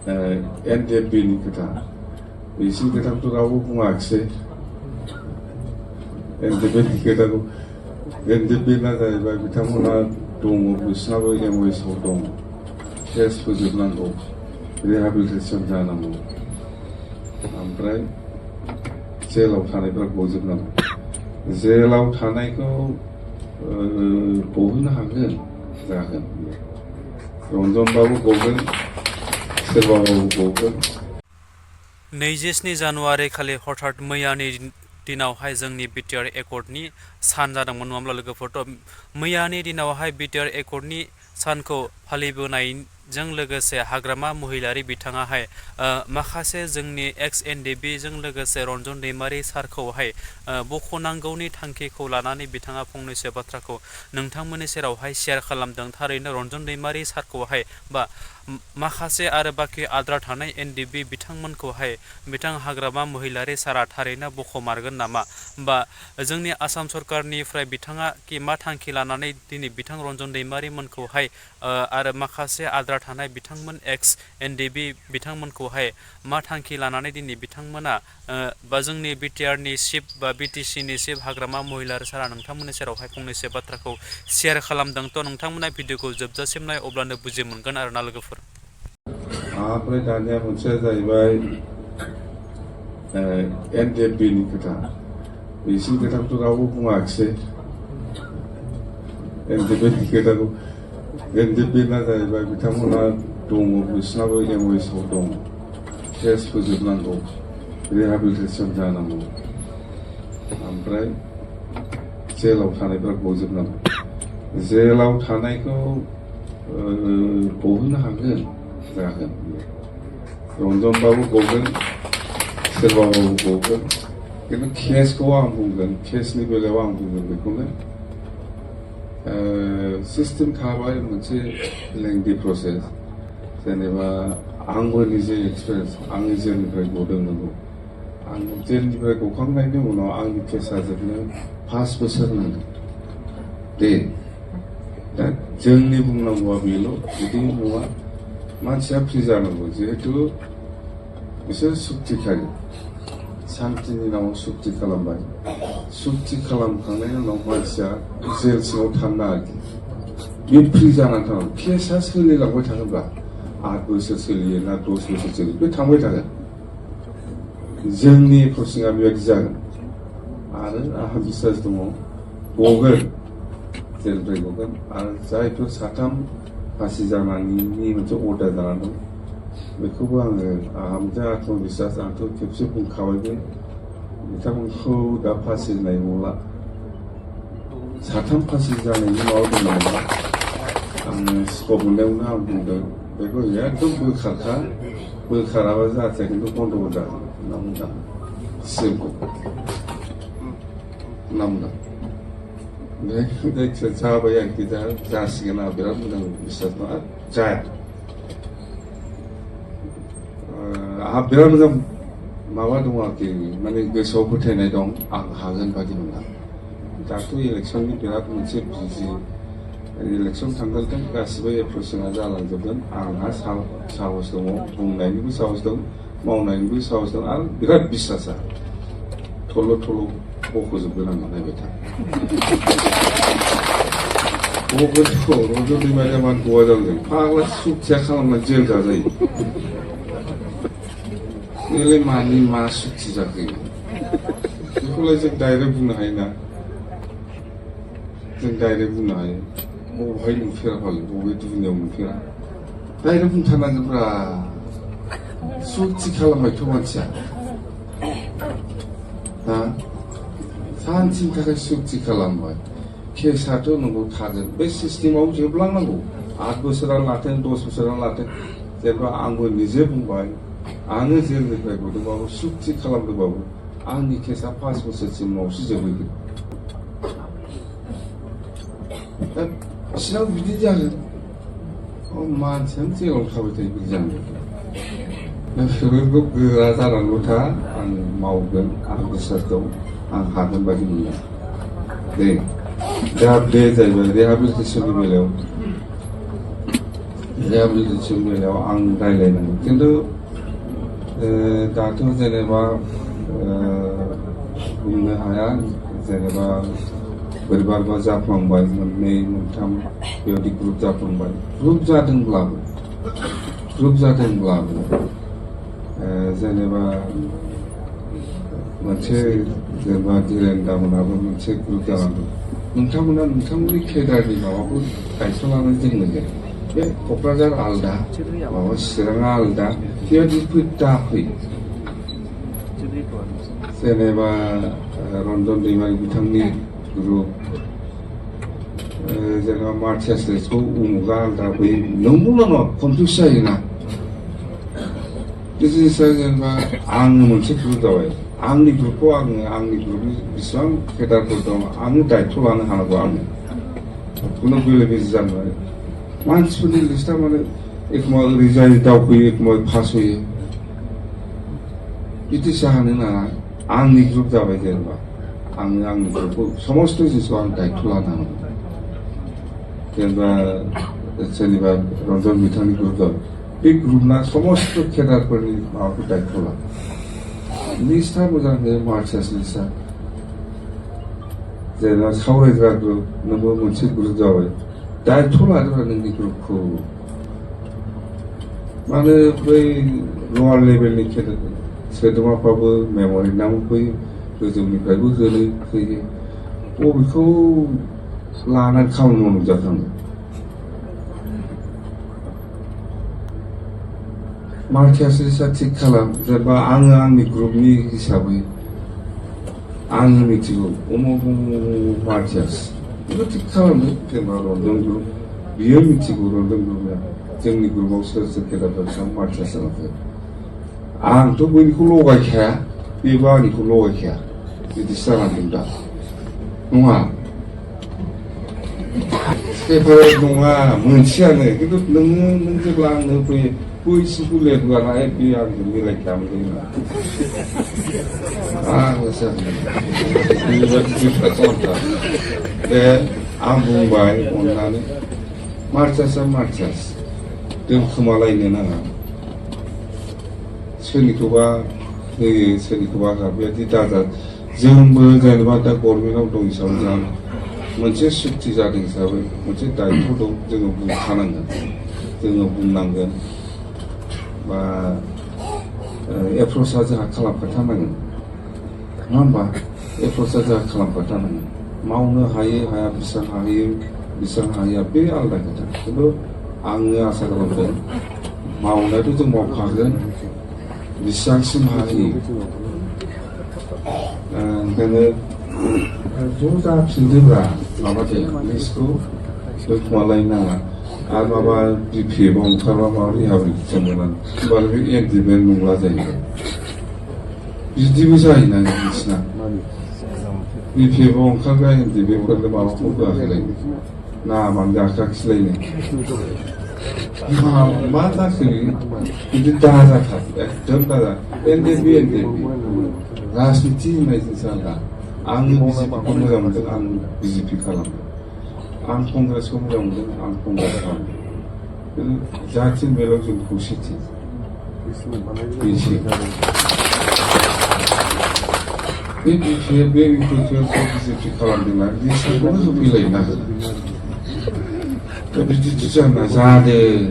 NDPनि खोथा बिसिनि खोथाखौथ' रावबो बुङाखिसै NDPनि खोथाखौ NDPना जाहैबाय बिथांमोना दङ बिसिनाबो MOSआव दं केस फोजोबनांगौ रिहेबिलिटेसन जानांगौ ओमफ्राय जेलाव थानायफ्रा गजोबनांगौ जेलाव थानायखौ गहोनो हागोन जागोन रन्जनबाबु गगोन सोरबाबाबो गगोन 27 जानुवारि खालि हठात मैयानि दिनावहाय जोंनि बिटिआर एकर्डनि सान जादोंमोन नङाब्ला लोगोफोरथ' मैयानि दिनावहाय बिटिआर एकर्डनि सानखौ फालिबोनायजों लोगोसे हाग्रामा महिलारि बिथाङाहाय माखासे जोंनि एक्स एनडिबिजों लोगोसे रन्जन दैमारि सारखौहाय बख'नांगौनि थांखिखौ लानानै बिथाङा फंनैसो बाथ्राखौ नोंथांमोननि सेरावहाय शेयार खालामदों थारैनो रन्जन दैमारि सारखौहाय बा माखासे आरो बाखि आद्रा थानाय एनडिबि बिथांमोनखौहाय बिथां हाग्रामा महिलारि सारा थारैनो बख'मारगोन नामा बा जोंनि आसाम सरकारनिफ्राय बिथाङा मा थांखि लानानै दिनै बिथां रन्जन दैमारि मोनखौहाय आरो माखासे आद्रा थानाय बिथांमोन एक्स एनडिबि बिथांमोनखौहाय मा थांखि लानानै दिनै बिथांमोना बा जोंनि बिटिआरनि चिफ बा बिटिसिनि चिफ हाग्रामा महिलारि सारा नोंथांमोननि सेरावहाय फंनैसो बाथ्राखौ शेयार खालामदोंथ' नोंथांमोना भिडिअखौ जोबजासिम नाय अब्लानो बुजि मोनगोन आरोना लोगोफोर ओमफ्राय दानिया मोनसेया जाहैबाय NDPनि खोथा बिसिनि खोथाखौथ' रावबो बुङाखिसै NDPनि खोथाखौ NDPना जाहैबाय बिथांमोना दङ बिसिनाबो MOSआव दं केस फोजोबनांगौ रिहेबिलिटेसन जानांगौ ओमफ्राय जेलाव थानायफ्रा गजोबनांगौ जेलाव थानायखौ गहोनो हागोन जागोन रन्जनबाबु गगोन सोरबाबाबो गगोन खिन्थु केसखौ आं बुंगोन केसनि बेलायाव आं बुंगोन बेखौनो सिस्टेम थाबाय मोनसे लेंथि प्रसेस जेनेबा आंबो निजे एक्सपिरियेन्स आंनि जेलनिफ्राय गदों नंगौ आं जेलनिफ्राय गखांनायनि उनाव आंनि केसा जोबनो 5 बोसोर नांदों दे दा जोंनि बुंनांगौआ बेल' बिदि नङा मानसिया फ्रि जानांगौ जिहेतु बिसोर सुक्तिखारि सान्तिनि नामाव सुक्ति खालामबाय सुक्ति खालामखांनायनि उनाव मानसिया जेल सिङाव थानो आरोखि बे फ्रि जानानै थानांगौ केसा सोलिलांबाय थागोनब्ला 8 बोसोर सोलियो ना 10 बोसोर सोलियो बे थांबाय थागोन जोंनि प्रसिङा बेबायदि जागोन आरो आंहा बिश्वास दङ गगोन जेलनिफ्राय गगोन आरो जायफोर 3 फासि जानायनि मोनसे अर्डार जानानै दं बेखौबो आंहा मोनसे आत्मबिश्वास आंथ' खेबसे बुंखाबायबो बिथांमोनखौ दा फासि होनाय नंला 3 फासि जानायनि माबा दं नामा आङो स्कप मोननायावनो आं बुंदों बेखौ एकदम बोखाराबा जाहाथे खिन्थु बन्द' जागोन होनना बुंदों सिमखौ होनना बुंदों जायखिया जाबाय आरोखि दा जासिगोन आं बिराद मोजां बिश्वास दं आरो जाया आंहा बिराद मोजां माबा दं आरोखि माने गोसोआव फोथायनाय दं आं हागोन बादि मोना दाथ' इलेक्सननि बिराद मोनसे बिजि इलेक्सन थांगोन गासिबो एप्रिसियेसना जालांजोबगोन आंहा साहस दङ बुंनायनिबो साहस दं मावनायनिबो साहस दं आरो बिराद बिश्वासा थल' बख'जोबगोन आं नायबाय था रन्जन दैमारिया मानो गवा जादों फाग्ला सुक्तिया खालामना जेल जाजायो बेलाय मानि मा सुक्ति जाखो बेखौलाय जों डाइरेक्ट बुंनो हायो ना जों डाइरेक्ट बुंनो हायो बबेहाय नुफेरा फाले बबे दुनियाव नुफेरा डाइरेक्ट बुंथारनांगोनब्रा सुक्ति खालामबायथ' मानसिया दा सानसेनि थाखाय सुक्ति खालामबाय केसाथ' नंगौ थागोन बे सिस्टेमाव जोबलांनांगौ 8 बोसोरानो लाथों 10 बोसोरानो लाथों जेनेबा आंबो निजे बुंबाय आङो जेलनिफ्राय गदोंबाबो सुक्ति खालामदोंबाबो आंनि केसा 5 बोसोरसिम उनावसो जोबहैगोन दा बिसिनाव बिदि जागोन मानसियानो जेलाव थाबाय थायो बिदि जागोन बेफोरखौ गोरा जानानैल' था आं मावगोन आं बिश्वास दं आं हागोन बायदि मोनो दे दा बे जाहैबाय रिहेबिलिटेसननि बेलायाव रिहेबिलिटेसन बेलायाव आं रायलायनांगौ खिन्थु दाथ' जेनेबा बुंनो हाया जेनेबा बोरैबा जाफ्लांबाय मोननै मोनथाम बेबायदि ग्रुप जाफ्लांबाय ग्रुप जादोंब्लाबो जेनेबा मोनसे जेनेबा धीरेन दामोनाबो मोनसे ग्रुप जानांगौ नोंथांमोना नोंथांमोननि केडारनि माबाखौ दायथ' लानो जोंनो बे क'क्राझार आलदा माबा चिराङा आलदा बेबायदि दाफै जेनेबा रन्जन दैमारि बिथांनि ग्रुप जेनेबा मार्टियासखौ उमुगा आलदा बै नंगौना नङा कनफिउस जायोना बे जिनिसा जेनेबा आङो मोनसे ग्रुप जाबाय आंनि ग्रुपखौ आंनि ग्रुपनि बेसेबां केडारफोर दं आङो दायथ' लानो हानांगौ आङो खुनु बेले बेजे जानो हायो मानसिफोरनि लिस्टआ माने एखम्बा ओरै जायो दावखोयो एखम्बा फासयो बिदि जानो नाङा आंनि ग्रुप जाबाय जेनेबा आङो आंनि ग्रुपखौ समस्त जिनिसखौ आं दायथ' लानो हानांगौ जेनेबा सोरनिबा रन्जन बिथांनि ग्रुप जाबाय बे ग्रुपना समस्त केडारफोरनि माबाखौ दायथ' ला लिस्टआ मोजां होयो मार्चास लिस्टआ जेनेबा सावरायग्रा ग्रुप नोंबो मोनसे ग्रुप जाबाय दायथ' लादोंबा नोंनि ग्रुपखौ माने बै लवार लेभेलनि सोद्रोमाफ्राबो मेम'रेन्डाम फैयो गोजौनिफ्रायबो होयो बबेखौ लानानै खामानि मावनो जाथाङो मार्टियास लिस्टआ थिग खालाम जेनेबा आङो आंनि ग्रुपनि हिसाबै आङो मिथिगौ उमुक मार्टियास बेखौ थिग खालामदो जेनेबा रन्जन ग्रुप बियो मिथिगौ रन्जन ग्रुपआ जोंनि ग्रुपआव सोर सोर केडारफोर बेसेबां मार्टियास जालांखो आंथ' बयनिखौ लगायखाया बेबो आंनिखौ लगायखाया बिदिसो जालांदों दा नङा सेपारेट नङा मोनसेयानो खिन्थु नों जेब्ला आंनो फैयो बैसिखौ लेबोआना बे आंजों मिलायखायामोन बे आं बुंबाय अननानै मार्चासआ मार्चास दोनखोमालायनो नाङा सोरनिखौबा होयो सोरनिखौबा बेबायदि दाजा जोंबो जेनेबा दा गभर्नमेन्टआव दं हिसाबै जों मोनसे सुक्ति जादों हिसाबै मोनसे दायथ' दं जोङो बुंखानांगोन जोङो बुंनांगोन बा एप्र'चआ जोंहा खालामखाथारनांगोन नङा होमबा एप्र'चआ जोंहा खालामखाथारनांगोन मावनो हायो हाया बेसेबां हाया बे आलादा खोथा खिन्थु आङो आसा खालामदों मावनायाथ' जों मावखागोन बेसेबांसिम हायो ओंखायनो ज' जाफिनदोब्रा माबादो लिस्टखौ दोनखोमालायनो नाङा आरो माबा बिपिएफआव ओंखारबा माबा रिहाबिलिटेसन मोनानो होमबानो बे एन्टिमेन्ट नंला जायो बिदिबो जायोना नोंसिना बिपिएफआव ओंखारग्रा एन्टिमेन्टफोरनो माबाखौ होआखैलायनो नामानो गाखाखिलायनो मा जाखो बिदि दाजाथार एकदम दाजा एनडिपि राजनिति होननाय जिनिसा आलदा आङो बिजेपिखौ मोजां मोनदों आं बिजेपि खालामदों आं कंग्रेसखौ मोजां मोनदों आं कंग्रेस खालामदों जाथिनि बेलायाव जों खौसेथि बे बिपिएफखौ बिजेपि खालामदोंना लिस्टखौनो होफैलायनो नागिरो दा बिदि जाना जादों